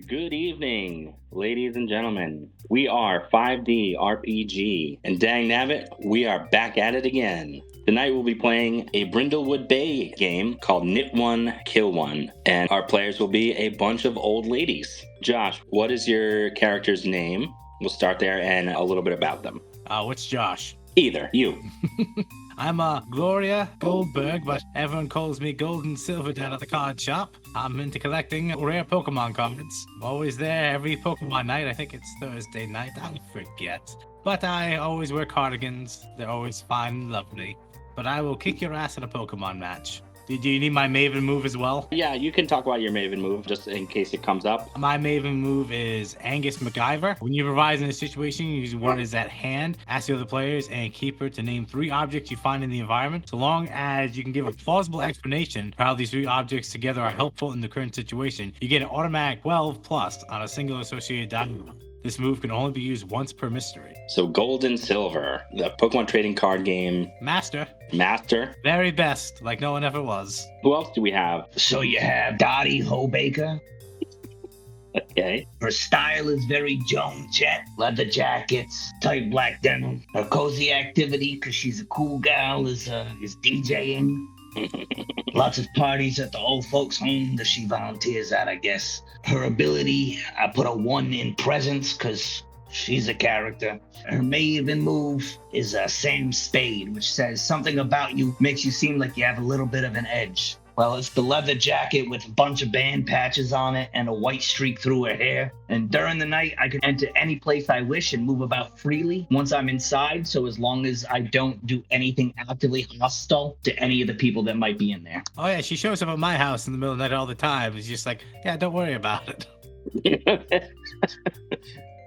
Good evening, ladies and gentlemen. We are 5D RPG, and dang nabbit, we are back at it again. Tonight we'll be playing a Brindlewood Bay game called Knit One, Kill One, and our players will be a bunch of old ladies. Josh, what is your character's name? We'll start there and a little bit about them. What's Josh? Either, you. I'm Gloria Goldberg, but everyone calls me Gold and Silver down at the card shop. I'm into collecting rare Pokemon cards. I'm always there every Pokemon night. I think it's Thursday night. I forget. But I always wear cardigans. They're always fine and lovely. But I will kick your ass in a Pokemon match. Do you need my Maven move as well? Yeah, you can talk about your Maven move just in case it comes up. My Maven move is Angus MacGyver. When you improvise in a situation, you use what is at hand, ask the other players and keeper to name 3 objects you find in the environment, so long as you can give a plausible explanation for how these 3 objects together are helpful in the current situation. You get an automatic 12 plus on a single associated die. This move can only be used once per mystery. So Gold and Silver, the Pokemon trading card game. Master. Very best, like no one ever was. Who else do we have? So you have Dottie Hobaker. Okay. Her style is very Joan Jett. Leather jackets, tight black denim. Her cozy activity, because she's a cool gal, is DJing. Lots of parties at the old folks' home that she volunteers at, I guess. Her ability, I put a 1 in presence because she's a character. Her Maven move is a Sam Spade, which says something about you makes you seem like you have a little bit of an edge. Well, it's the leather jacket with a bunch of band patches on it and a white streak through her hair. And during the night, I can enter any place I wish and move about freely once I'm inside. So as long as I don't do anything actively hostile to any of the people that might be in there. Oh yeah, she shows up at my house in the middle of the night all the time. It's just like, yeah, don't worry about it.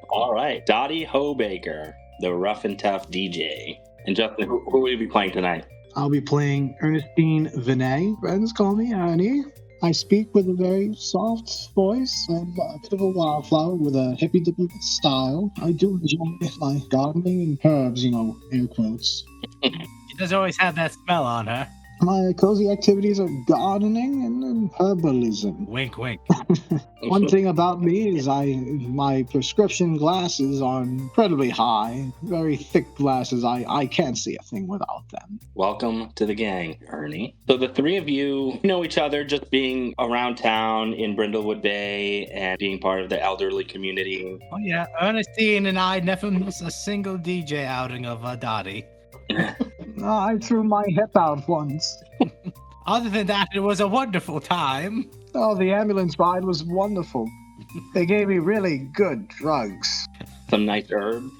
All right, Dottie Hobaker, the rough and tough DJ. And Justin, who will you be playing tonight? I'll be playing Ernestine Vinay. Friends call me Ernie. I speak with a very soft voice. I'm a bit of a wildflower with a hippy-dippy style. I do enjoy my gardening and herbs, air quotes. She does always have that smell on her. My cozy activities are gardening and herbalism. Wink, wink. One thing about me is my prescription glasses are incredibly high, very thick glasses. I can't see a thing without them. Welcome to the gang, Ernie. So the 3 of you know each other just being around town in Brindlewood Bay and being part of the elderly community. Oh yeah, Ernestine and I never miss a single DJ outing of Dottie. I threw my hip out once. Other than that, it was a wonderful time. Oh, the ambulance ride was wonderful. They gave me really good drugs. Some nice herbs.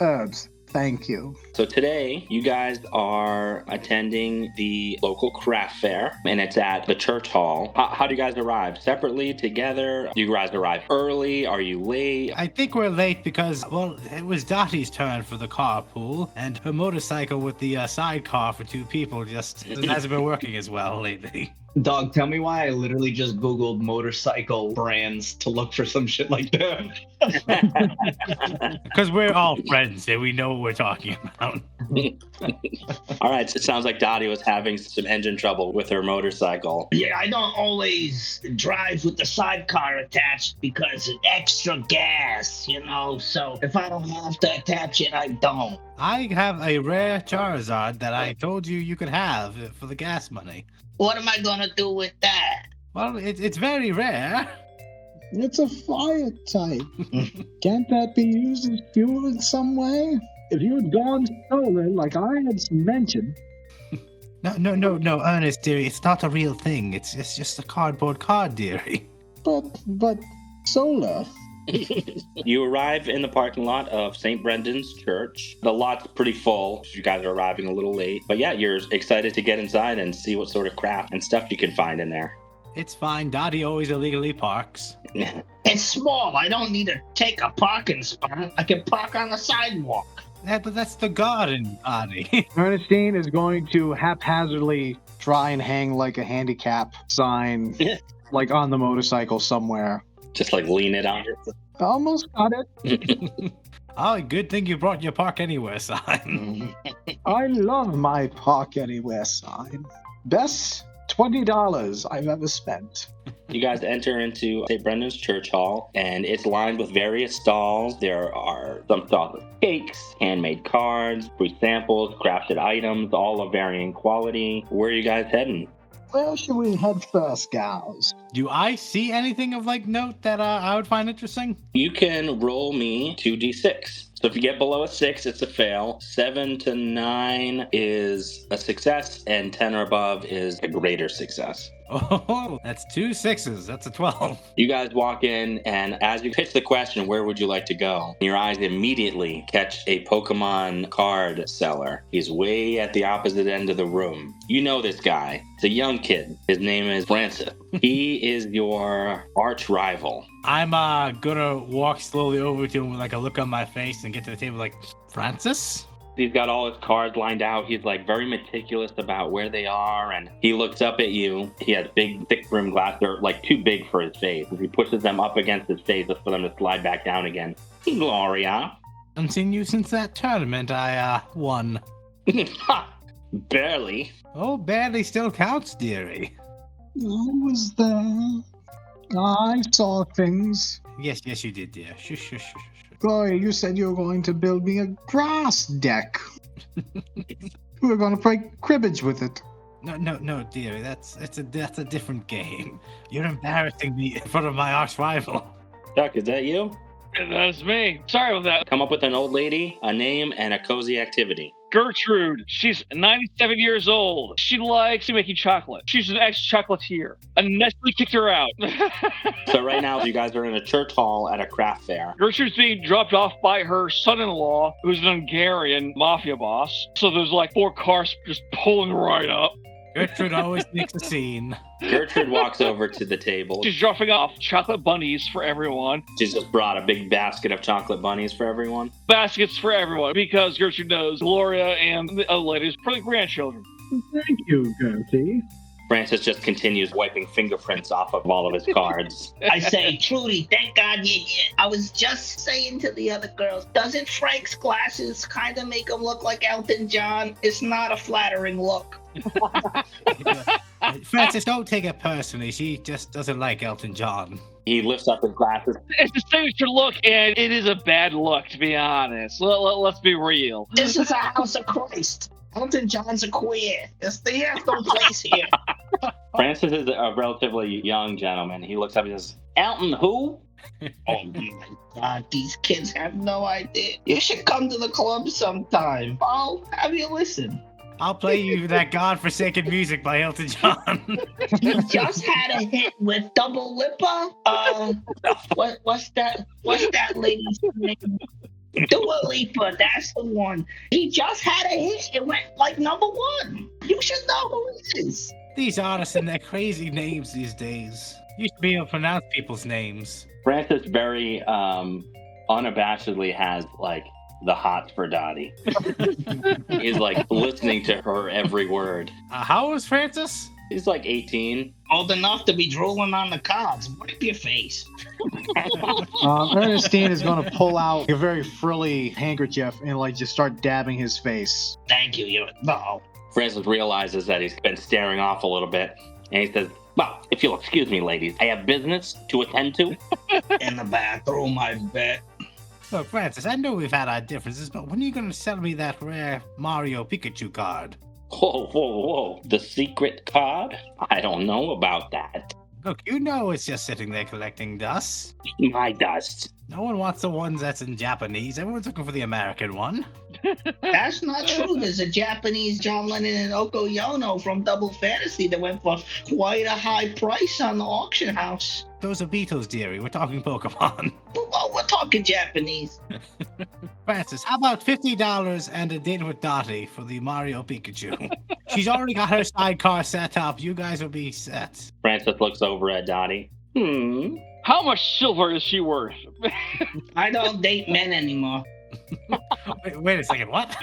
Herbs. Thank you. So today, you guys are attending the local craft fair, and it's at the church hall. How do you guys arrive? Separately, together? Do you guys arrive early? Are you late? I think we're late because, well, it was Dottie's turn for the carpool, and her motorcycle with the sidecar for 2 people just hasn't been working as well lately. Dog, tell me why I literally just Googled motorcycle brands to look for some shit like that. Because we're all friends and we know what we're talking about. All right, so it sounds like Dottie was having some engine trouble with her motorcycle. Yeah, I don't always drive with the sidecar attached because it's extra gas, so if I don't have to attach it, I don't. I have a rare Charizard that I told you could have for the gas money. What am I gonna do with that? Well, it's very rare. It's a fire type. Can't that be used as fuel in some way? If you had gone solar, like I had mentioned. No, Ernest, dearie, it's not a real thing. It's just a cardboard card, dearie. But solar. You arrive in the parking lot of St. Brendan's Church. The lot's pretty full. You guys are arriving a little late. But yeah, you're excited to get inside and see what sort of craft and stuff you can find in there. It's fine. Dottie always illegally parks. It's small. I don't need to take a parking spot. I can park on the sidewalk. But that's the garden, Dottie. Ernestine is going to haphazardly try and hang like a handicap sign like on the motorcycle somewhere. Just like lean it on. Almost got it. Oh, good thing you brought your Park Anywhere sign. I love my Park Anywhere sign. Best $20 I've ever spent. You guys enter into St. Brendan's Church Hall, and it's lined with various stalls. There are some stalls of cakes, handmade cards, free samples, crafted items, all of varying quality. Where are you guys heading? Where should we head first, gals? Do I see anything of like note that I would find interesting? You can roll me 2d6. So if you get below a 6, it's a fail. 7 to 9 is a success, and 10 or above is a greater success. Oh, that's 2 6s. That's a 12. You guys walk in, and as you pitch the question, where would you like to go? Your eyes immediately catch a Pokemon card seller. He's way at the opposite end of the room. You know this guy. It's a young kid. His name is Francis. He is your arch rival. I'm gonna walk slowly over to him with like a look on my face and get to the table like, Francis? He's got all his cards lined out. He's like very meticulous about where they are, and he looks up at you. He has big, thick rimmed glasses. They're like too big for his face. He pushes them up against his face just for them to slide back down again. Gloria. I haven't seen you since that tournament I won. Barely. Oh, barely still counts, dearie. I was there. I saw things. Yes, you did, dear. Shush. Gloria, you said you were going to build me a grass deck. We were going to play cribbage with it. No, dearie. That's a different game. You're embarrassing me in front of my arch rival. Chuck, is that you? That's me. Sorry about that. Come up with an old lady, a name, and a cozy activity. Gertrude. She's 97 years old. She likes making chocolate. She's an ex-chocolatier. And Nestle kicked her out. So right now, you guys are in a church hall at a craft fair. Gertrude's being dropped off by her son-in-law, who's an Hungarian mafia boss. So there's like 4 cars just pulling right up. Gertrude always makes a scene. Gertrude walks over to the table. She's dropping off chocolate bunnies for everyone. She's just brought a big basket of chocolate bunnies for everyone. Baskets for everyone, because Gertrude knows Gloria and the other ladies are pretty grandchildren. Thank you, Gertie. Francis just continues wiping fingerprints off of all of his cards. I say, Trudy, thank God you're here. I was just saying to the other girls, doesn't Frank's glasses kind of make him look like Elton John? It's not a flattering look. Francis, don't take it personally. She just doesn't like Elton John. He lifts up his glasses. It's a signature look, and it is a bad look, to be honest. Let's be real. This is a house of Christ. Elton John's a queer. He has no place here. Francis is a relatively young gentleman. He looks up and says, Elton who? Oh my God, these kids have no idea. You should come to the club sometime. I'll have you listen. I'll play you that godforsaken music by Elton John. He just had a hit with Double Lippa. What's that lady's name? Dua Lipa, that's the one. He just had a hit. It went like #1. You should know who it is. These artists and their crazy names these days. You should be able to pronounce people's names. Francis very unabashedly has like the hots for Dottie. He's like listening to her every word. How old is Francis? He's like 18. Old enough to be drooling on the cards. Wipe your face. Ernestine is going to pull out a very frilly handkerchief and like just start dabbing his face. Thank you. No. Francis realizes that he's been staring off a little bit, and he says, well, if you'll excuse me, ladies, I have business to attend to. In the bathroom, I bet. Look, Francis, I know we've had our differences, but when are you going to sell me that rare Mario Pikachu card? Whoa. The secret card? I don't know about that. Look, you know it's just sitting there collecting dust. My dust. No one wants the ones that's in Japanese. Everyone's looking for the American one. That's not true. There's a Japanese John Lennon and Oko Yono from Double Fantasy that went for quite a high price on the auction house. Those are Beatles, dearie. We're talking Pokemon. Well, we're talking Japanese. Francis, how about $50 and a date with Dottie for the Mario Pikachu? She's already got her sidecar set up. You guys will be set. Francis looks over at Dottie. How much silver is she worth? I don't date men anymore. Wait a second, what?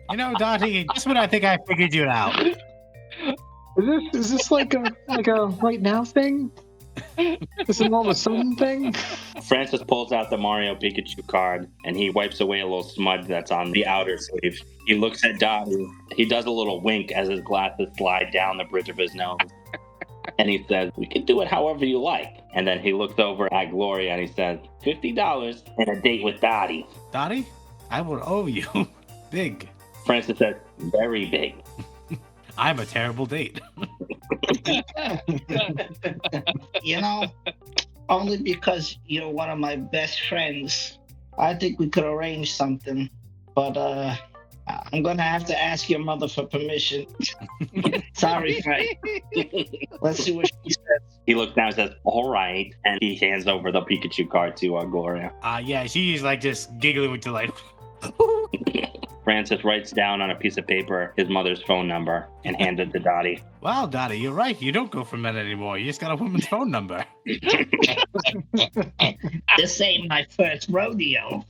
You know, Dottie, just when I think I figured you out. Is this like a right now thing? This is all of a sudden thing? Francis pulls out the Mario Pikachu card and he wipes away a little smudge that's on the outer sleeve. He looks at Dottie. He does a little wink as his glasses slide down the bridge of his nose. And he says, "We can do it however you like." And then he looks over at Gloria and he says, $50 and a date with Dottie. Dottie, I will owe you. Big. Francis says, "Very big." I'm a terrible date. You know, only because you're one of my best friends, I think we could arrange something. But I'm gonna have to ask your mother for permission. Sorry, Frank. Let's see what she says. He looks down and says, "All right." And he hands over the Pikachu card to Gloria. Yeah, she's like just giggling with delight. Francis writes down on a piece of paper his mother's phone number and hands it to Dottie. Wow, Dottie, you're right. You don't go for men anymore. You just got a woman's phone number. This ain't my first rodeo.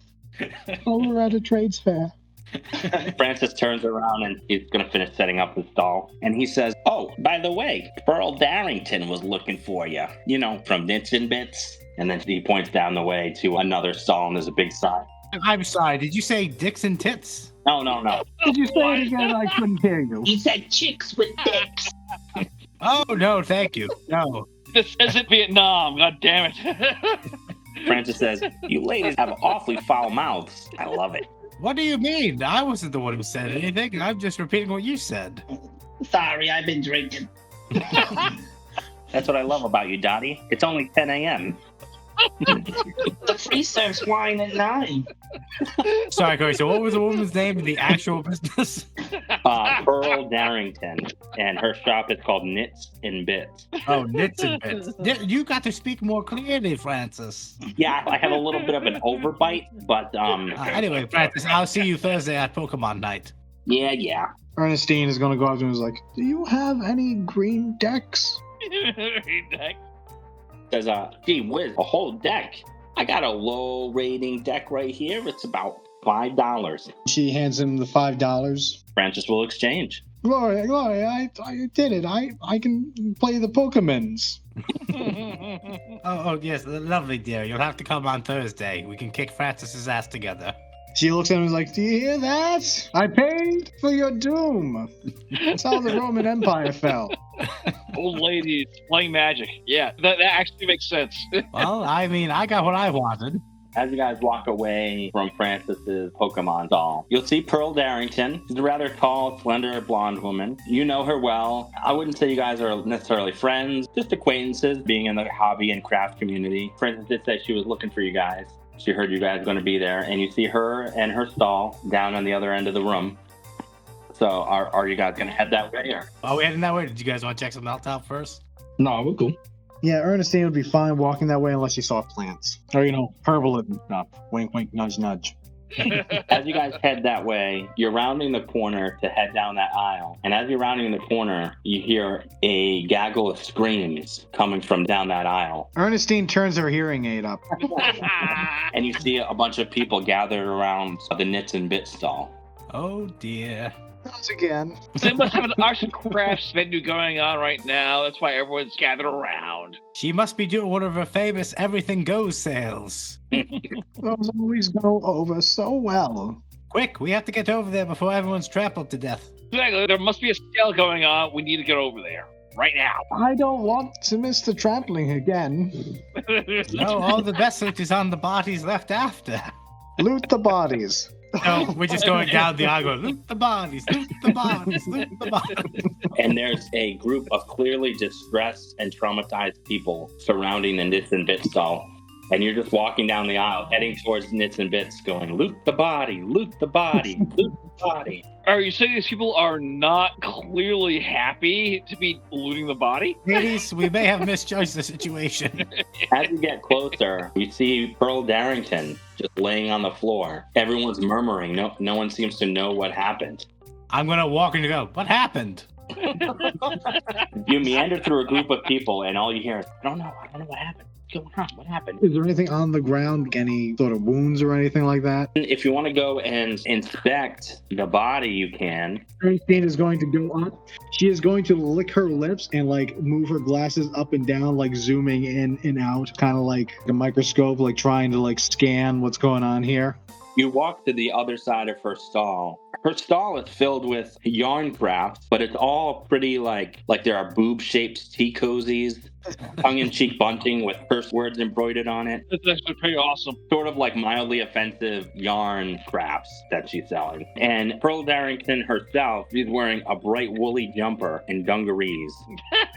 Oh, we're at a trades fair. Francis turns around and he's going to finish setting up the stall. And he says, "Oh, by the way, Pearl Darrington was looking for you. You know, from Nits and Bits." And then he points down the way to another stall and there's a big sign. I'm sorry, did you say dicks and tits? No. Did you say it again? I couldn't hear you. He said chicks with dicks. Oh, no, thank you. No. This isn't Vietnam, god damn it. Francis says, "You ladies have awfully foul mouths. I love it." What do you mean? I wasn't the one who said anything. I'm just repeating what you said. Sorry, I've been drinking. That's what I love about you, Dottie. It's only 10 a.m. The free serves wine at 9. Sorry, Corey, so what was the woman's name in the actual business? Pearl Darrington. And her shop is called Nits and Bits. Oh, Nits and Bits. You got to speak more clearly, Francis. Yeah, I have a little bit of an overbite, but Anyway, Francis, I'll see you Thursday at Pokemon night. Yeah. Ernestine is going to go up to him and is like, "Do you have any green decks?" Says, "Gee whiz, a whole deck. I got a low rating deck right here. It's about $5. She hands him the $5. Francis will exchange. Gloria, I did it. I can play the Pokemons. Oh, yes, lovely, dear. You'll have to come on Thursday. We can kick Francis's ass together. She looks at him and is like, "Do you hear that? I paid for your doom." That's how the Roman Empire fell. Old ladies playing magic. Yeah, that actually makes sense. Well, I mean, I got what I wanted. As you guys walk away from Francis's Pokemon doll, you'll see Pearl Darrington. She's a rather tall, slender, blonde woman. You know her well. I wouldn't say you guys are necessarily friends, just acquaintances, being in the hobby and craft community. Francis did say she was looking for you guys. She heard you guys were going to be there, and you see her and her stall down on the other end of the room. So are you guys going to head that way? Or? Are we heading that way? Did you guys want to check something else out first? No, we're cool. Yeah, Ernestine would be fine walking that way unless she saw plants. Or, herbalism and stuff. Wink, wink, nudge, nudge. As you guys head that way, you're rounding the corner to head down that aisle. And as you're rounding the corner, you hear a gaggle of screams coming from down that aisle. Ernestine turns her hearing aid up. And you see a bunch of people gathered around the Nits and Bits stall. Oh, dear. Once again. They must have an arts and crafts venue going on right now. That's why everyone's gathered around. She must be doing one of her famous Everything Goes sales. Those always go over so well. Quick, we have to get over there before everyone's trampled to death. Exactly. There must be a sale going on. We need to get over there right now. I don't want to miss the trampling again. No, all the best loot is on the bodies left after. Loot the bodies. No, we're just going down the aisle going, loot the bodies, loot the bodies, loot the bodies. And there's a group of clearly distressed and traumatized people surrounding the Nits and Bits stall. And you're just walking down the aisle, heading towards Nits and Bits, going, "Loot the body, loot the body, loot the body." Are you saying these people are not clearly happy to be looting the body? Ladies, we may have misjudged the situation. As you get closer, you see Pearl Darrington just laying on the floor. Everyone's murmuring. No one seems to know what happened. I'm going to walk and go, what happened? You meander through a group of people, and all you hear is, I don't know what happened. What's going on? What happened? Is there anything on the ground? Any sort of wounds or anything like that? If you want to go and inspect the body, you can. Ernestine is going to go up. She is going to lick her lips and like move her glasses up and down, like zooming in and out, kind of like a microscope, like trying to like scan what's going on here. You walk to the other side of her stall. Her stall is filled with yarn crafts, but it's all pretty like there are boob-shaped tea cozies, tongue-in-cheek bunting with curse words embroidered on it. That's actually pretty awesome. Sort of like mildly offensive yarn crafts that she's selling. And Pearl Darrington herself, she's wearing a bright woolly jumper and dungarees.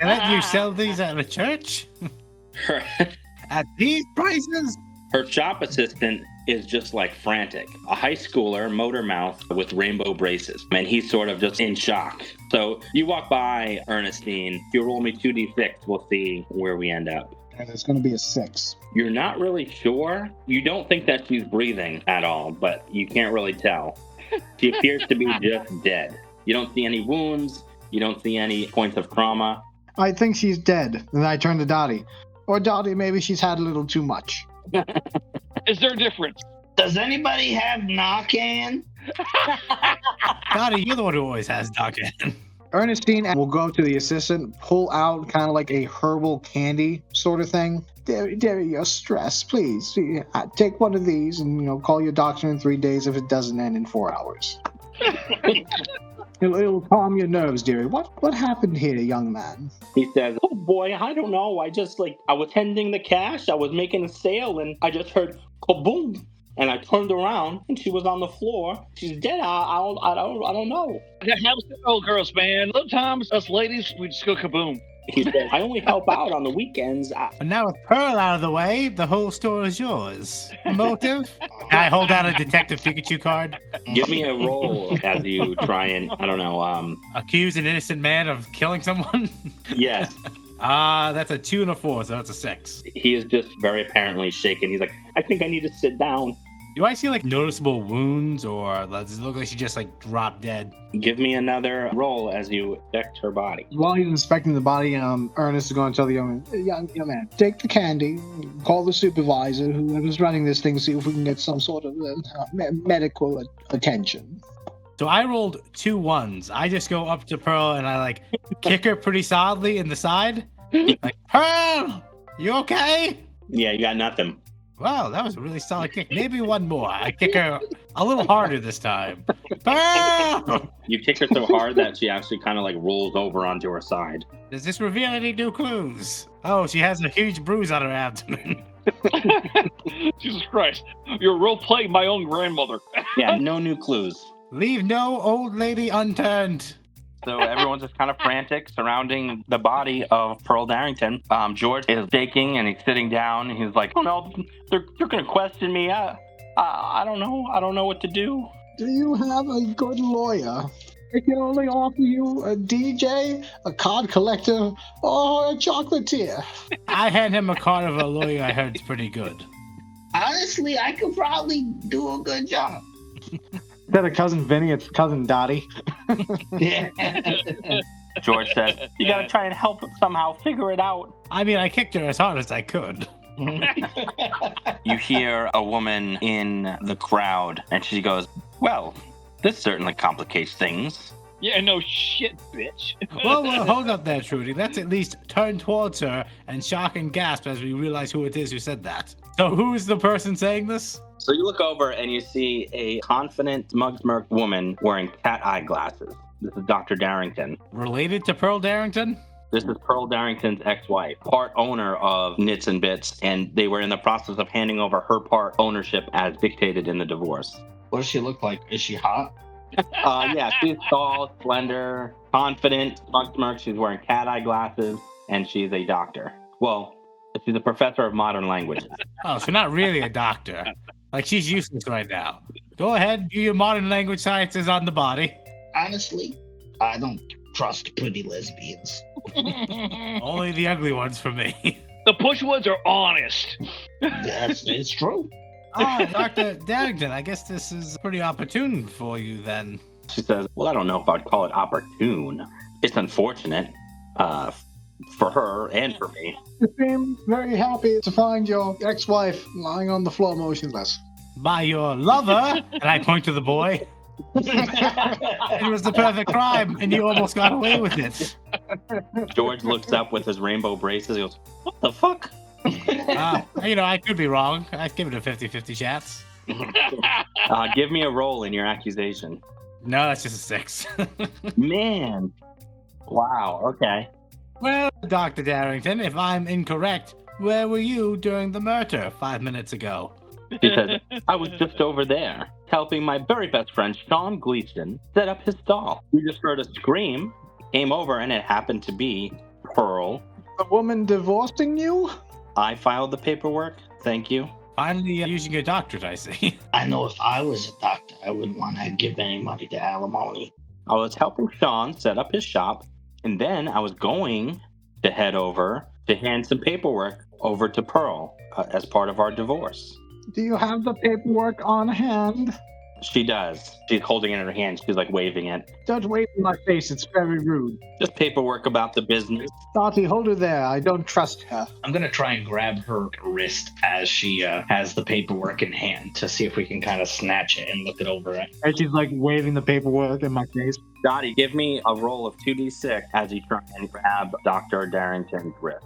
They let you sell these at a church? Her, At these prices? her shop assistant is just like frantic. A high schooler, motor mouth with rainbow braces. And he's sort of just in shock. So you walk by Ernestine. If you roll me 2d6, we'll see where we end up. And it's going to be a 6. You're not really sure. You don't think that she's breathing at all, but you can't really tell. She appears to be just dead. You don't see any wounds. You don't see any points of trauma. I think she's dead. And I turn to Dottie. Or Dottie, maybe she's had a little too much. Is there a difference? Does anybody have Narcan? Dottie, you're the one who always has Narcan. Ernestine will go to the assistant, pull out kind of like a herbal candy sort of thing. Derry, you're stressed. Please take one of these and call your doctor in 3 days if it doesn't end in 4 hours. It'll calm your nerves, dearie. What happened here, young man? He says, oh boy, I don't know. I was tending the cash. I was making a sale and I just heard kaboom. And I turned around and she was on the floor. She's dead. I don't know. That happens to all girls, man. Sometimes us ladies, we just go kaboom. He said, I only help out on the weekends. But now with Pearl out of the way, the whole store is yours. Motive? Can I hold out a Detective Pikachu card? Give me a roll as you try and, Accuse an innocent man of killing someone? Yes. That's a 2 and a 4, so that's a 6. He is just very apparently shaken. He's like, I think I need to sit down. Do I see like noticeable wounds, or does it look like she just like dropped dead? Give me another roll as you inspect her body. While he's inspecting the body, Ernest is going to tell the young man, take the candy, call the supervisor, whoever's running this thing, see if we can get some sort of medical attention. So I rolled 2 1s. I just go up to Pearl and I like kick her pretty solidly in the side. Like, Pearl, you okay? Yeah, you got nothing. Wow, that was a really solid kick. Maybe one more. I kick her a little harder this time. Pearl! You kick her so hard that she actually kind of like rolls over onto her side. Does this reveal any new clues? Oh, she has a huge bruise on her abdomen. Jesus Christ. You're role-playing my own grandmother. Yeah, no new clues. Leave no old lady unturned. So everyone's just kind of frantic surrounding the body of Pearl Darrington. George is shaking and he's sitting down. And he's like, oh no, they're going to question me. I don't know. I don't know what to do. Do you have a good lawyer? I can only offer you a DJ, a card collector, or a chocolatier. I hand him a card of a lawyer I heard is pretty good. Honestly, I could probably do a good job. Instead of Cousin Vinny, it's Cousin Dottie. Yeah. George says, you got to try and help him somehow figure it out. I mean, I kicked her as hard as I could. You hear a woman in the crowd and she goes, well, this certainly complicates things. Yeah, no shit, bitch. Well, hold up there, Trudy. Let's at least turn towards her and shock and gasp as we realize who it is who said that. So who is the person saying this? So you look over and you see a confident, smug-smirked woman wearing cat eye glasses. This is Dr. Darrington. Related to Pearl Darrington? This is Pearl Darrington's ex-wife, part owner of Knits and Bits, and they were in the process of handing over her part ownership as dictated in the divorce. What does she look like? Is she hot? Yeah, she's tall, slender, confident, smug-smirked. She's wearing cat eye glasses, and she's a doctor. Well, she's a professor of modern languages. Oh, so not really a doctor. Like, she's useless right now. Go ahead, do your modern language sciences on the body. Honestly, I don't trust pretty lesbians. Only the ugly ones for me. The push ones are honest. It's true. Dr. Darrington, I guess this is pretty opportune for you then. She says, well, I don't know if I'd call it opportune. It's unfortunate for her and for me. You seem very happy to find your ex-wife lying on the floor motionless. By your lover, and I point to the boy. It was the perfect crime, and you almost got away with it. George looks up with his rainbow braces. He goes, "What the fuck?" I could be wrong. I'd give it a 50-50 chance. Give me a roll in your accusation. No, that's just a 6. Man. Wow, okay. Well, Dr. Darrington, if I'm incorrect, where were you during the murder 5 minutes ago? She says, I was just over there, helping my very best friend, Sean Gleason, set up his stall. We just heard a scream, came over, and it happened to be Pearl. The woman divorcing you? I filed the paperwork. Thank you. Finally using your doctorate, I see. I know if I was a doctor, I wouldn't want to give any money to alimony. I was helping Sean set up his shop, and then I was going to head over to hand some paperwork over to Pearl as part of our divorce. Do you have the paperwork on hand? She does. She's holding it in her hand. She's like waving it. Don't wave in my face, it's very rude. Just paperwork about the business. Dottie, hold her there. I don't trust her. I'm going to try and grab her wrist as she has the paperwork in hand to see if we can kind of snatch it and look it over it. And she's like waving the paperwork in my face. Dottie, give me a roll of 2d6 as you try and grab Dr. Darrington's wrist.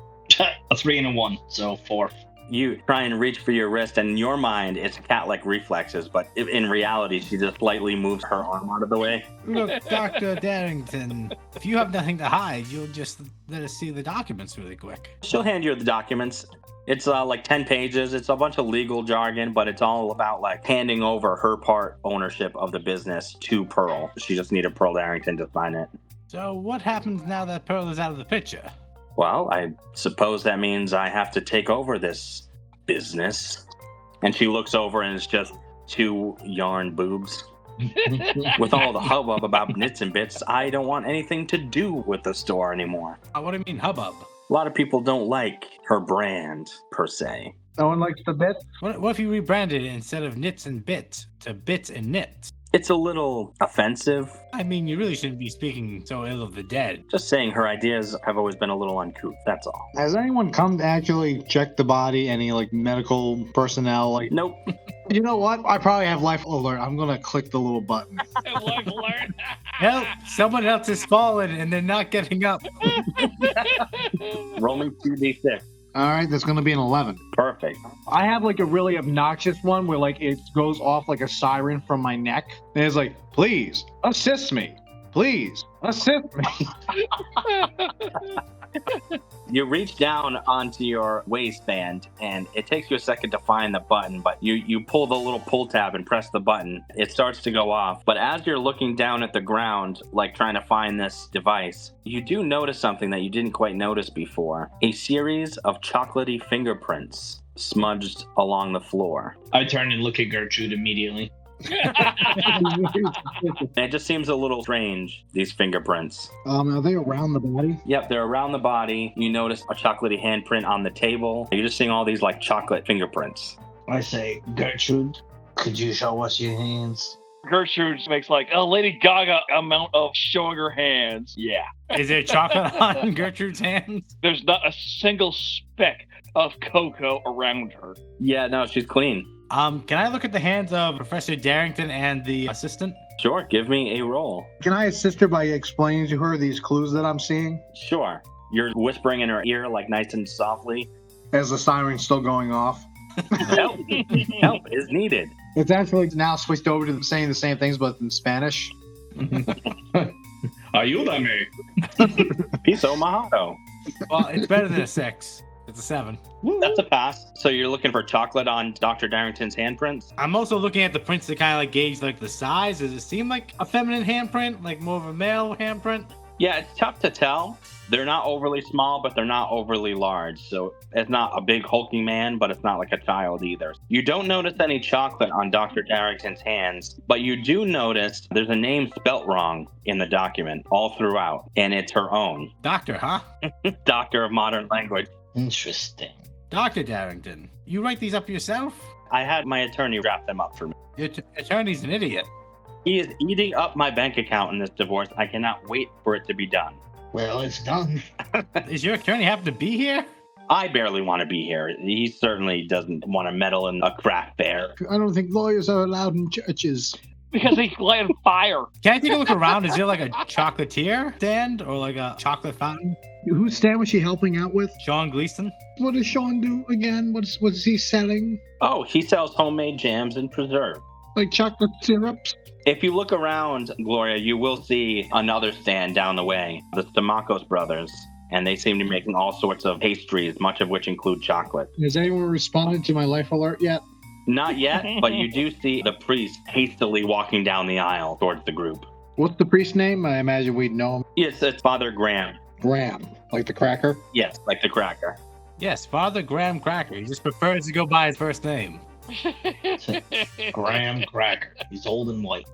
A 3 and a 1, so 4. You try and reach for your wrist, and in your mind, it's cat-like reflexes, but in reality, she just slightly moves her arm out of the way. Look, Dr. Darrington, if you have nothing to hide, you'll just let us see the documents really quick. She'll hand you the documents. It's like 10 pages. It's a bunch of legal jargon, but it's all about like handing over her part ownership of the business to Pearl. She just needed Pearl Darrington to sign it. So what happens now that Pearl is out of the picture? Well, I suppose that means I have to take over this business. And she looks over and it's just 2 yarn boobs. With all the hubbub about Nits and Bits, I don't want anything to do with the store anymore. What do you mean, hubbub? A lot of people don't like her brand, per se. No one likes the bit? What if you rebranded it instead of Nits and Bits to Bits and Nits? It's a little offensive. I mean, you really shouldn't be speaking so ill of the dead. Just saying her ideas have always been a little uncouth, that's all. Has anyone come to actually check the body? Any like medical personnel? Like, Nope. you know what? I probably have life alert. I'm gonna click the little button. Life alert. Help! Someone else has fallen and they're not getting up. Rolling 2d6. All right, that's gonna be an 11. Perfect. I have like a really obnoxious one where like it goes off like a siren from my neck, and it's like, "Please assist me, please assist me." You reach down onto your waistband, and it takes you a second to find the button, but you pull the little pull tab and press the button. It starts to go off, but as you're looking down at the ground, like trying to find this device, you do notice something that you didn't quite notice before. A series of chocolatey fingerprints smudged along the floor. I turn and look at Gertrude immediately. It just seems a little strange, these fingerprints. Are they around the body? Yep, they're around the body. You notice a chocolatey handprint on the table. You're just seeing all these like chocolate fingerprints. I say, Gertrude, could you show us your hands? Gertrude makes like a Lady Gaga amount of showing her hands. Yeah. Is there chocolate on Gertrude's hands? There's not a single speck of cocoa around her. Yeah, no, she's clean. Can I look at the hands of Professor Darrington and the assistant? Sure, give me a roll. Can I assist her by explaining to her these clues that I'm seeing? Sure. You're whispering in her ear like nice and softly. As the siren's still going off. Help! Help is needed. It's actually now switched over to saying the same things but in Spanish. Ayúdame. Piso Mojado. Well, it's better than a 6. It's a 7. That's a pass. So you're looking for chocolate on Dr. Darrington's handprints? I'm also looking at the prints to kind of like gauge like the size. Does it seem like a feminine handprint, like more of a male handprint? Yeah, it's tough to tell. They're not overly small, but they're not overly large. So it's not a big hulking man, but it's not like a child either. You don't notice any chocolate on Dr. Darrington's hands, but you do notice there's a name spelt wrong in the document all throughout, and it's her own. Doctor, huh? Doctor of Modern Language. Interesting. Dr. Darrington, you write these up yourself? I had my attorney wrap them up for me. Your attorney's an idiot. He is eating up my bank account in this divorce. I cannot wait for it to be done. Well, it's done. Is your attorney happen to be here? I barely want to be here. He certainly doesn't want to meddle in a craft fair. I don't think lawyers are allowed in churches. Because they light on fire. Can I take a look around? Is there like a chocolatier stand or like a chocolate fountain? Whose stand was she helping out with? Sean Gleason? What does Sean do again? What's he selling? Oh, he sells homemade jams and preserves. Like chocolate syrups? If you look around, Gloria, you will see another stand down the way, the Stamakos brothers, and they seem to be making all sorts of pastries, much of which include chocolate. Has anyone responded to my life alert yet? Not yet, but you do see the priest hastily walking down the aisle towards the group. What's the priest's name? I imagine we'd know him. Yes, it's Father Graham. Graham, like the cracker? Yes, like the cracker. Yes, Father Graham Cracker. He just prefers to go by his first name. Graham Cracker. He's old and white.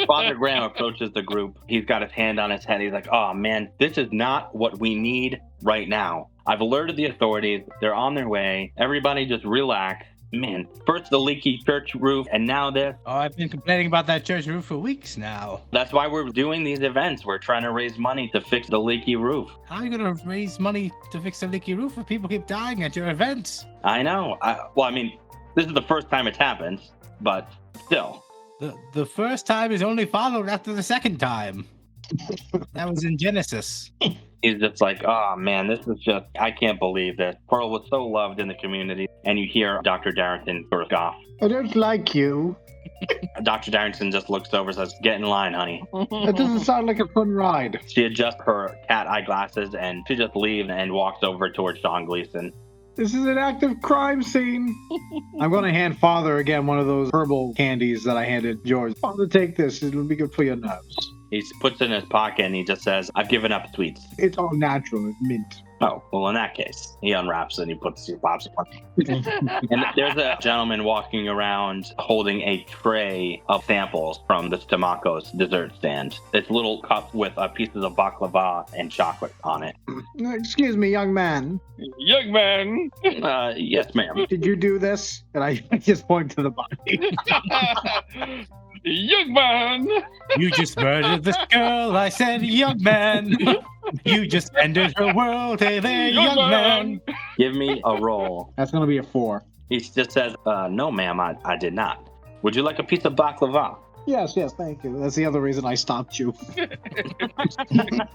Father Graham approaches the group. He's got his hand on his head. He's like, oh man, this is not what we need right now. I've alerted the authorities. They're on their way. Everybody just relax. Man, first the leaky church roof, and now this. Oh, I've been complaining about that church roof for weeks now. That's why we're doing these events. We're trying to raise money to fix the leaky roof. How are you going to raise money to fix the leaky roof if people keep dying at your events? I know. I mean, this is the first time it's happened, but still. The first time is only followed after the second time. That was in Genesis. He's just like, oh man, this is just, I can't believe this. Pearl was so loved in the community. And you hear Dr. Darrington sort of scoff. I don't like you. Dr. Darrington just looks over and says, get in line, honey. That doesn't sound like a fun ride. She adjusts her cat eye glasses and she just leaves and walks over towards Sean Gleason. This is an active crime scene. I'm going to hand Father again one of those herbal candies that I handed George. Father, take this. It'll be good for your nerves. He puts it in his pocket and he just says, I've given up sweets. It's all natural. It's mint. Oh, well, in that case, he unwraps it and he pops it. And there's a gentleman walking around holding a tray of samples from the Stamakos dessert stand. It's a little cup with pieces of baklava and chocolate on it. Excuse me, young man. Young man. Yes, ma'am. Did you do this? And I just point to the body. Young man. You just murdered this girl. I said, young man. You just ended her world. Hey there, young man. Give me a roll. That's going to be a 4. He just says, no, ma'am, I did not. Would you like a piece of baklava? Yes, thank you. That's the other reason I stopped you.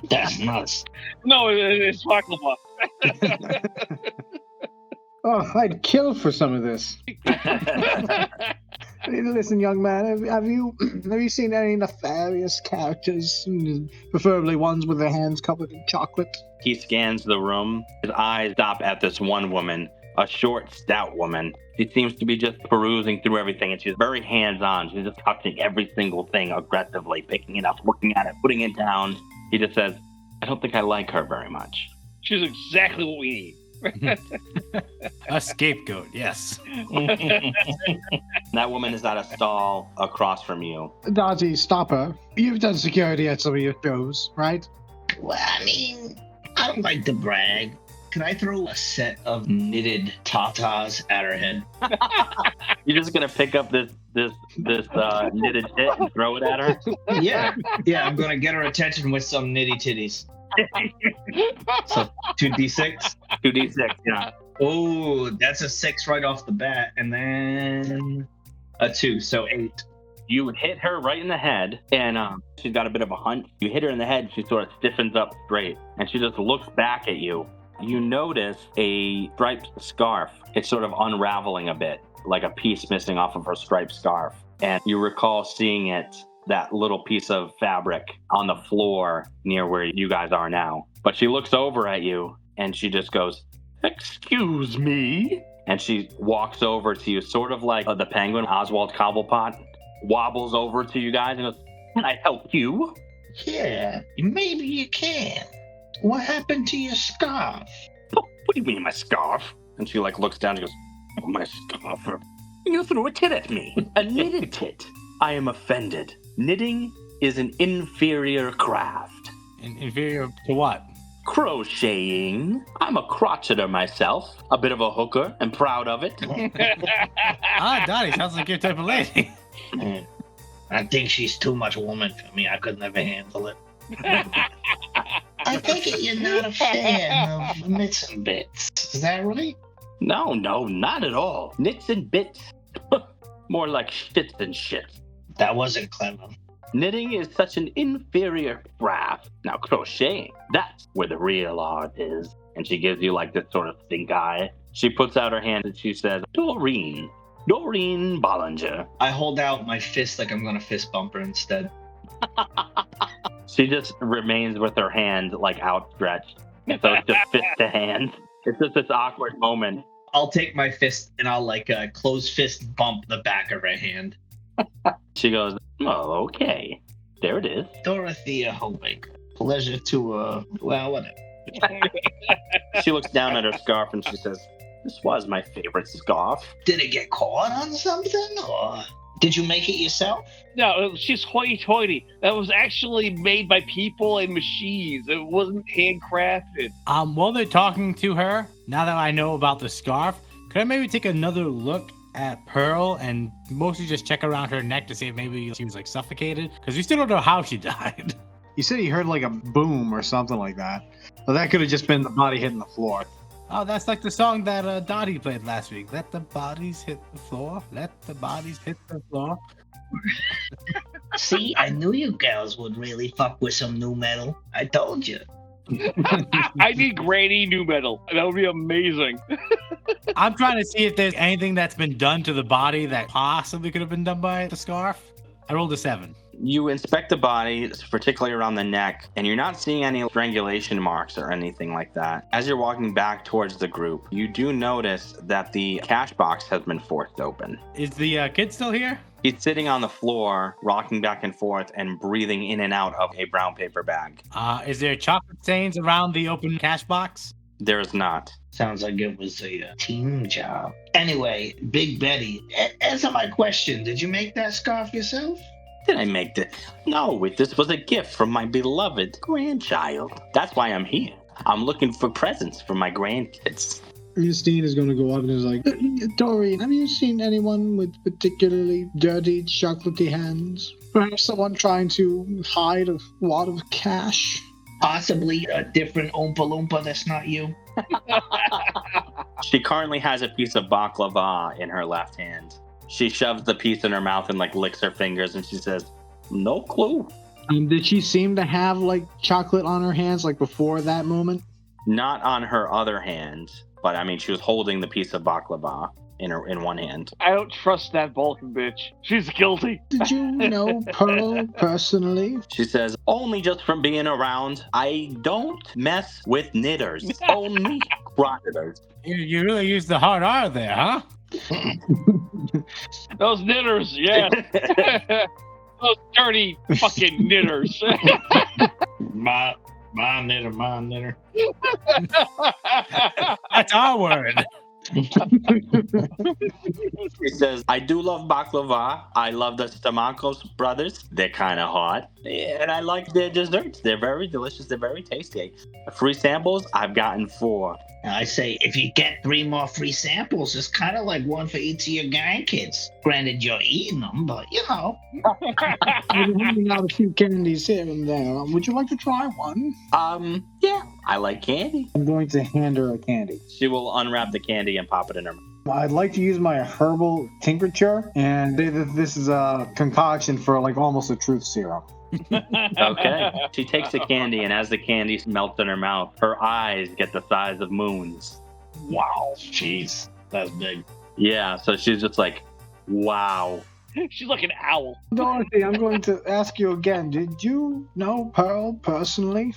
That's nuts. No, it's baklava. Oh, I'd kill for some of this. Listen, young man, have you seen any nefarious characters, preferably ones with their hands covered in chocolate? He scans the room. His eyes stop at this one woman, a short, stout woman. She seems to be just perusing through everything, and she's very hands-on. She's just touching every single thing aggressively, picking it up, looking at it, putting it down. He just says, I don't think I like her very much. She's exactly what we need. A scapegoat, yes. That woman is at a stall across from you. Dottie, stop her. You've done security at some of your shows, right? Well, I mean, I don't like to brag. Can I throw a set of knitted tatas at her head? You're just gonna pick up this knitted tit and throw it at her? Yeah, I'm gonna get her attention with some nitty titties. So 2d6? 2d6, yeah. Oh, that's a 6 right off the bat, and then a 2, so 8. You hit her right in the head, and she's got a bit of a hunch. You hit her in the head, she sort of stiffens up straight, and she just looks back at you. You notice a striped scarf. It's sort of unraveling a bit, like a piece missing off of her striped scarf. And you recall seeing it, that little piece of fabric on the floor near where you guys are now. But she looks over at you and she just goes, excuse me. And she walks over to you, sort of like the penguin, Oswald Cobblepot, wobbles over to you guys and goes, can I help you? Yeah, maybe you can. What happened to your scarf? What do you mean my scarf? And she looks down and goes, oh, my scarf. You threw a tit at me. A knitted tit. I am offended. Knitting is an inferior craft. Inferior to what? Crocheting. I'm a crocheter myself. A bit of a hooker and proud of it. Dottie, sounds like your type of lady. I think she's too much woman for me. I could never handle it. I take it you're not a fan of Mitts and Bits. Is that right? No, not at all. Nits and bits. More like shits and shit. That wasn't clever. Knitting is such an inferior craft. Now crocheting, that's where the real art is. And she gives you like this sort of stink eye. She puts out her hand and she says, Doreen Bollinger. I hold out my fist like I'm gonna fist bump her instead. She just remains with her hand like outstretched. And so it's just fist to hand. It's just this awkward moment. I'll take my fist and I'll like close fist bump the back of her hand. She goes, oh, okay. There it is. Dorothea Hobaker. Pleasure to, well, whatever. She looks down at her scarf and she says, this was my favorite scarf. Did it get caught on something, or did you make it yourself? No, she's hoity-toity. That was actually made by people and machines. It wasn't handcrafted. While they're talking to her, now that I know about the scarf, could I maybe take another look at Pearl and mostly just check around her neck to see if maybe she was like suffocated? Because we still don't know how she died. You said you heard like a boom or something like that. Well, that could have just been the body hitting the floor. Oh, that's like the song that Dottie played last week. Let the bodies hit the floor. Let the bodies hit the floor. See, I knew you girls would really fuck with some new metal. I told you. I need granny new metal. That would be amazing. I'm trying to see if there's anything that's been done to the body that possibly could have been done by the scarf. I rolled a 7. You inspect the body, particularly around the neck, and you're not seeing any strangulation marks or anything like that. As you're walking back towards the group, you do notice that the cash box has been forced open. Is the kid still here? He's sitting on the floor, rocking back and forth and breathing in and out of a brown paper bag. Is there chocolate stains around the open cash box? There is not. Sounds like it was a team job. Anyway, Big Betty, answer my question. Did you make that scarf yourself? Did I make this? No, this was a gift from my beloved grandchild. That's why I'm here. I'm looking for presents for my grandkids. Ernestine is going to go up and is like, Doreen, have you seen anyone with particularly dirty, chocolatey hands? Perhaps someone trying to hide a wad of cash? Possibly a different Oompa Loompa that's not you. She currently has a piece of baklava in her left hand. She shoves the piece in her mouth and like licks her fingers and she says, no clue. Did she seem to have like chocolate on her hands like before that moment? Not on her other hand, but I mean, she was holding the piece of baklava in one hand. I don't trust that Vulcan bitch. She's guilty. Did you know Pearl personally? She says, only just from being around. I don't mess with knitters, only creditors. You really used the hard R there, huh? Those knitters, yeah. Those dirty fucking knitters. My knitter. That's our word. She says, I do love baklava. I love the Stamakos brothers. They're kind of hot. And I like their desserts. They're very delicious. They're very tasty. Free samples, I've gotten 4. I say, if you get 3 more free samples, it's kind of like one for each of your grandkids. Granted, you're eating them, but you know. I'm handing out a few candies here and there. Would you like to try one? Yeah, I like candy. I'm going to hand her a candy. She will unwrap the candy and pop it in her mouth. I'd like to use my herbal tincture and say that this is a concoction for like almost a truth serum. Okay. She takes the candy, and as the candy melts in her mouth, her eyes get the size of moons. Wow. Jeez. That's big. Yeah, so she's just like, wow. She's like an owl. Dorothy, I'm going to ask you again. Did you know Pearl personally?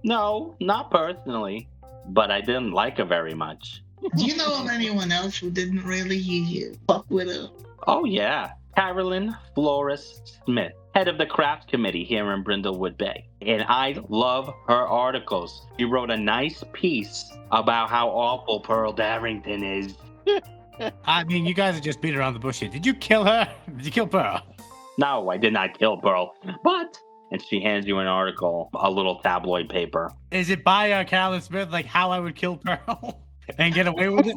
No, not personally, but I didn't like her very much. Do you know of anyone else who didn't really fuck with her? Oh, yeah. Carolyn Flores Smith, head of the craft committee here in Brindlewood Bay. And I love her articles. She wrote a nice piece about how awful Pearl Darrington is. I mean, you guys are just beating around the bush here. Did you kill her? Did you kill Pearl? No, I did not kill Pearl, but... And she hands you an article, a little tabloid paper. Is it by Carolyn Smith, like how I would kill Pearl and get away with it?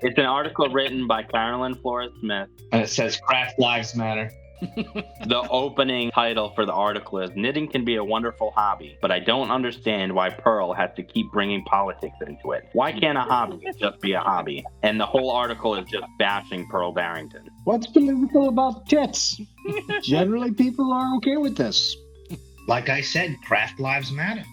It's an article written by Carolyn Flores Smith. And it says Craft Lives Matter. The opening title for the article is Knitting Can Be a Wonderful Hobby, but I don't understand why Pearl has to keep bringing politics into it. Why can't a hobby just be a hobby? And the whole article is just bashing Pearl Barrington. What's political about tits? Generally, people are okay with this. Like I said, craft lives matter.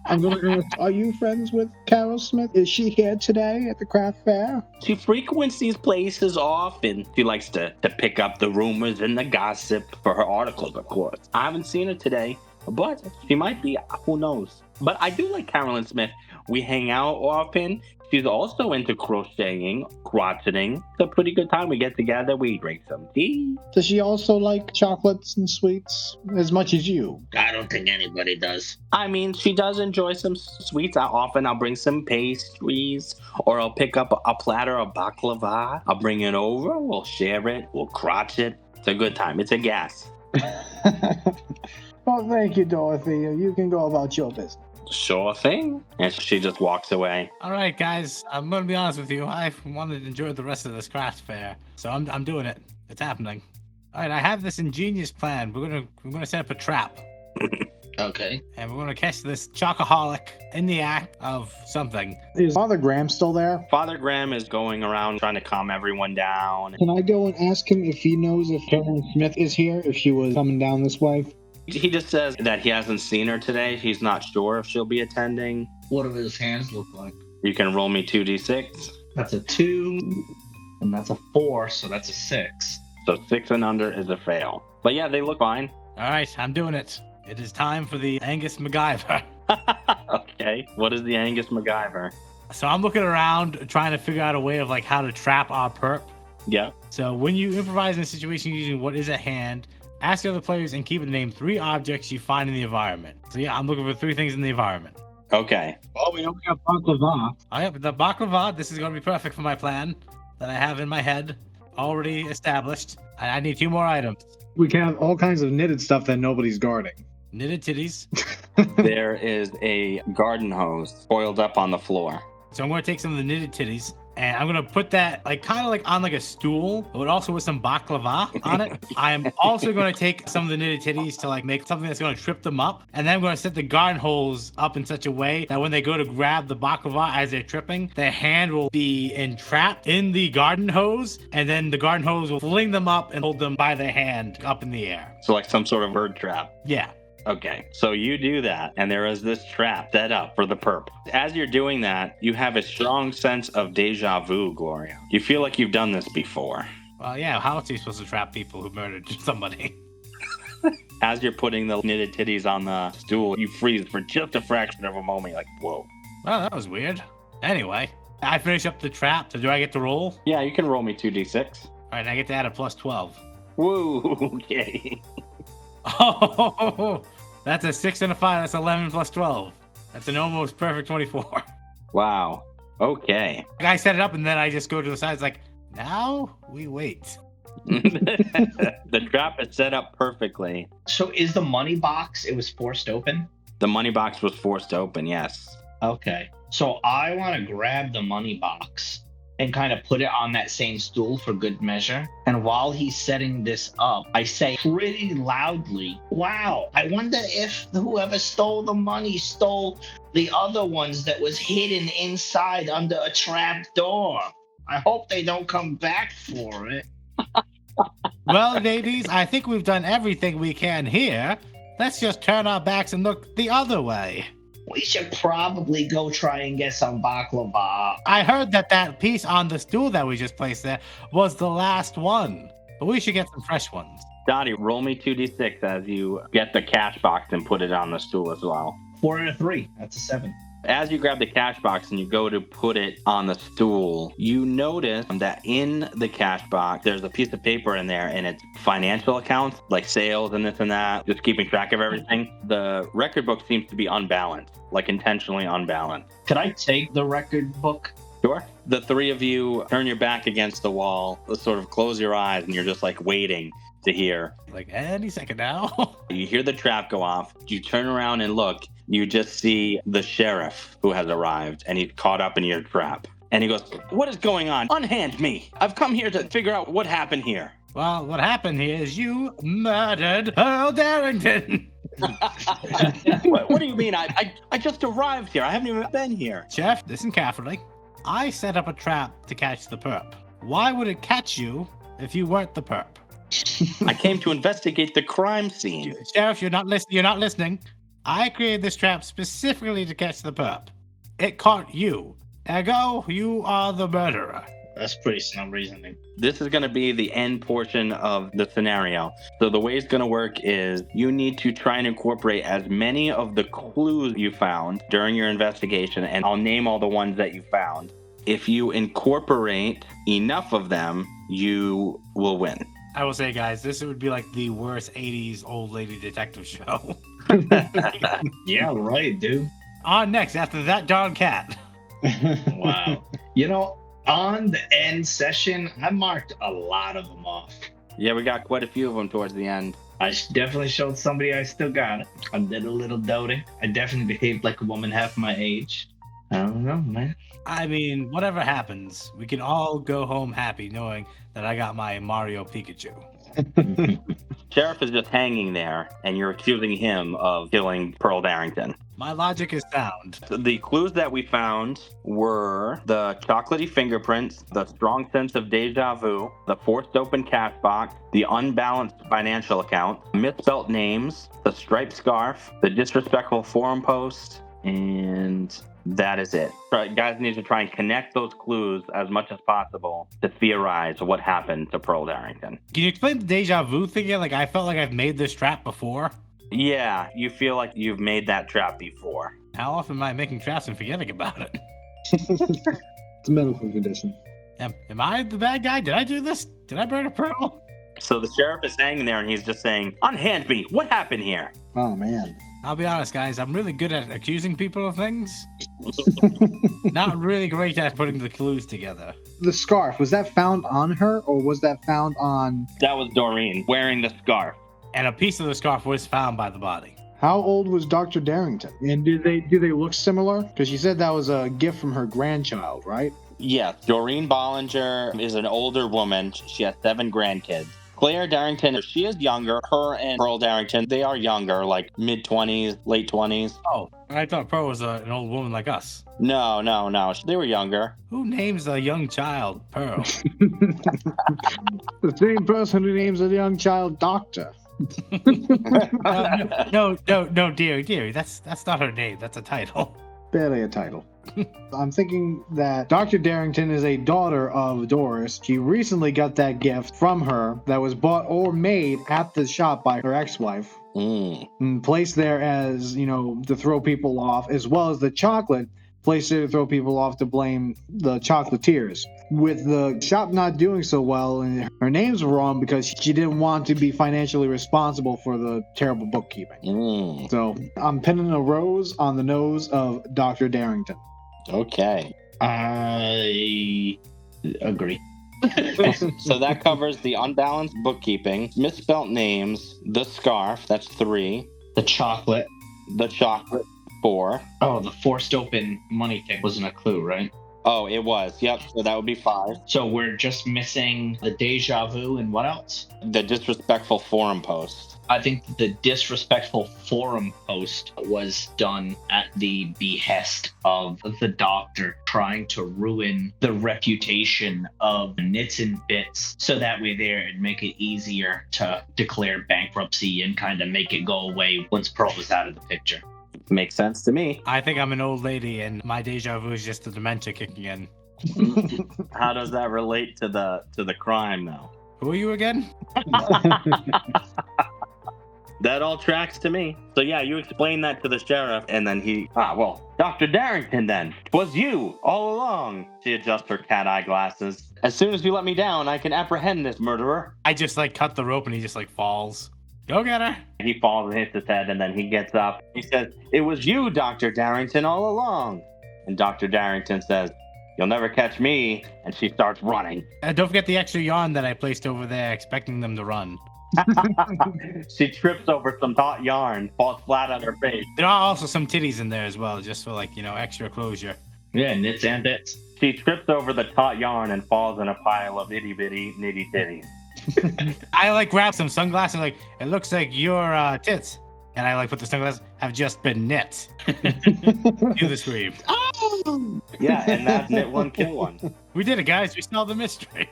I'm going to ask, are you friends with Carol Smith? Is she here today at the craft fair? She frequents these places often. She likes to pick up the rumors and the gossip for her articles, of course. I haven't seen her today, but she might be. Who knows? But I do like Carolyn Smith. We hang out often. She's also into crocheting, crotcheting. It's a pretty good time. We get together, we drink some tea. Does she also like chocolates and sweets as much as you? I don't think anybody does. I mean, she does enjoy some sweets. I'll bring some pastries, or I'll pick up a platter of baklava. I'll bring it over, we'll share it, we'll crotch it. It's a good time. It's a gas. Well, thank you, Dorothy. You can go about your business. Sure thing. And she just walks away. All right, guys. I'm going to be honest with you. I wanted to enjoy the rest of this craft fair, so I'm doing it. It's happening. All right, I have this ingenious plan. We're gonna set up a trap. Okay. And we're gonna catch this chocoholic in the act of something. Is Father Graham still there? Father Graham is going around trying to calm everyone down. Can I go and ask him if he knows if Carol Smith is here, if she was coming down this way? He just says that he hasn't seen her today. He's not sure if she'll be attending. What do his hands look like? You can roll me 2d6. That's a 2, and that's a 4, so that's a 6. So 6 and under is a fail. But yeah, they look fine. All right, I'm doing it. It is time for the Angus MacGyver. Okay, what is the Angus MacGyver? So I'm looking around trying to figure out a way of like how to trap our perp. Yeah. So when you improvise in a situation using what is at hand, ask the other players and keep it name 3 objects you find in the environment. So yeah, I'm looking for 3 things in the environment. Okay. Oh, we only have baklava. Oh yeah, the baklava, this is going to be perfect for my plan that I have in my head, already established. I need 2 more items. We can have all kinds of knitted stuff that nobody's guarding. Knitted titties. There is a garden hose coiled up on the floor. So I'm going to take some of the knitted titties and I'm going to put that like kind of like on like a stool, but also with some baklava on it. I am also going to take some of the knitted titties to like make something that's going to trip them up. And then I'm going to set the garden hose up in such a way that when they go to grab the baklava as they're tripping, their hand will be entrapped in the garden hose. And then the garden hose will fling them up and hold them by their hand up in the air. So like some sort of bird trap. Yeah. Okay, so you do that, and there is this trap set up for the perp. As you're doing that, you have a strong sense of deja vu, Gloria. You feel like you've done this before. Well, yeah, how else are you supposed to trap people who murdered somebody? As you're putting the knitted titties on the stool, you freeze for just a fraction of a moment. You're like, whoa. Well, that was weird. Anyway, I finish up the trap, so do I get to roll? Yeah, you can roll me 2d6. All right, I get to add a plus 12. Woo, okay. Oh, that's a 6 and a 5. That's 11 plus 12. That's an almost perfect 24. Wow, okay. I set it up and then I just go to the side. It's like, now we wait. The trap is set up perfectly. So is the money box, it was forced open? The money box was forced open, yes. Okay. So I want to grab the money box and kind of put it on that same stool for good measure. And while he's setting this up, I say pretty loudly, wow, I wonder if whoever stole the money stole the other ones that was hidden inside under a trap door. I hope they don't come back for it. Well, ladies, I think we've done everything we can here. Let's just turn our backs and look the other way. We should probably go try and get some baklava. I heard that piece on the stool that we just placed there was the last one, but we should get some fresh ones. Dottie, roll me 2d6 as you get the cash box and put it on the stool as well. 4 and a 3. That's a 7. As you grab the cash box and you go to put it on the stool, you notice that in the cash box, there's a piece of paper in there and it's financial accounts, like sales and this and that, just keeping track of everything. The record book seems to be unbalanced, like intentionally unbalanced. Could I take the record book? Sure. The 3 of you turn your back against the wall, sort of close your eyes, and you're just like waiting to hear. Like any second now. You hear the trap go off. You turn around and look. You just see the sheriff who has arrived, and he's caught up in your trap. And he goes, "What is going on? Unhand me. I've come here to figure out what happened here." Well, what happened here is you murdered Earl Darrington. What do you mean? I just arrived here. I haven't even been here. Sheriff, listen carefully. I set up a trap to catch the perp. Why would it catch you if you weren't the perp? I came to investigate the crime scene. Sheriff, you're not listening. I created this trap specifically to catch the perp. It caught you. Ergo, you are the murderer. That's pretty sound reasoning. This is going to be the end portion of the scenario. So the way it's going to work is you need to try and incorporate as many of the clues you found during your investigation, and I'll name all the ones that you found. If you incorporate enough of them, you will win. I will say, guys, this would be like the worst 80s old lady detective show. Yeah, right, dude. On next, after that darn cat. Wow. You know, on the end session, I marked a lot of them off. Yeah, we got quite a few of them towards the end. I definitely showed somebody I still got it. I did a little doting. I definitely behaved like a woman half my age. I don't know, man. I mean, whatever happens, we can all go home happy knowing that I got my Mario Pikachu. Sheriff is just hanging there, and you're accusing him of killing Pearl Darrington. My logic is sound. The clues that we found were the chocolatey fingerprints, the strong sense of deja vu, the forced open cash box, the unbalanced financial account, misspelt names, the striped scarf, the disrespectful forum post, and that is it. Guys need to try and connect those clues as much as possible to theorize what happened to Pearl Darrington. Can you explain the deja vu thing again? Like, I felt like I've made this trap before. Yeah, you feel like you've made that trap before. How often am I making traps and forgetting about it? It's a medical condition. Am I the bad guy? Did I do this? Did I burn a Pearl? So the sheriff is hanging there and he's just saying, unhand me, what happened here? Oh, man. I'll be honest, guys. I'm really good at accusing people of things. Not really great at putting the clues together. The scarf, was that found on her, or was that found on... That was Doreen wearing the scarf. And a piece of the scarf was found by the body. How old was Dr. Darrington? And do they look similar? Because she said that was a gift from her grandchild, right? Yes, Doreen Bollinger is an older woman. She has 7 grandkids. Claire Darrington, she is younger. Her and Pearl Darrington, they are younger, like mid-20s, late 20s. Oh, I thought Pearl was an old woman like us. No. They were younger. Who names a young child Pearl? The same person who names a young child Doctor. No, dearie. That's not her name. That's a title. Barely a title. I'm thinking that Dr. Darrington is a daughter of Doris. She recently got that gift from her that was bought or made at the shop by her ex-wife. And placed there as, to throw people off, as well as the chocolate placed there to throw people off to blame the chocolatiers. With the shop not doing so well, and her names were wrong because she didn't want to be financially responsible for the terrible bookkeeping. So I'm pinning a rose on the nose of Dr. Darrington. Okay. I agree. So that covers the unbalanced bookkeeping, misspelt names, the scarf, that's 3. The chocolate. The chocolate, 4. Oh, the forced open money thing wasn't a clue, right? Oh, it was. Yep. So that would be 5. So we're just missing the deja vu and what else? The disrespectful forum post. I think the disrespectful forum post was done at the behest of the doctor trying to ruin the reputation of Nits and Bits so that way there it'd make it easier to declare bankruptcy and kind of make it go away once Pearl was out of the picture. Makes sense to me. I think I'm an old lady and my deja vu is just the dementia kicking in. How does that relate to the crime, though? Who are you again? That all tracks to me. So yeah, you explain that to the sheriff, and then he, Dr. Darrington then. 'Twas you, all along. She adjusts her cat eye glasses. As soon as you let me down, I can apprehend this murderer. I just cut the rope and he just falls. Go get her. He falls and hits his head, and then he gets up. He says, it was you, Dr. Darrington, all along. And Dr. Darrington says, you'll never catch me. And she starts running. Don't forget the extra yarn that I placed over there, expecting them to run. She trips over some taut yarn, falls flat on her face. There are also some titties in there as well, just for extra closure. Yeah, Nits and Bits. She trips over the taut yarn and falls in a pile of itty bitty nitty titties. I like grab some sunglasses, like, it looks like your tits. And I like put the sunglasses have just been knit. Do the scream. Oh! Yeah, and that's knit one, kill one. We did it, guys. We solved the mystery.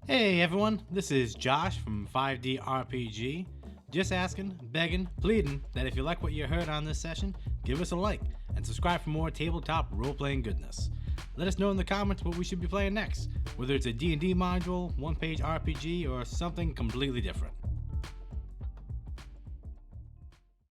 Hey everyone, this is Josh from 5D RPG. Just asking, begging, pleading that if you like what you heard on this session, give us a like and subscribe for more tabletop role-playing goodness. Let us know in the comments what we should be playing next, whether it's a D&D module, one-page RPG, or something completely different.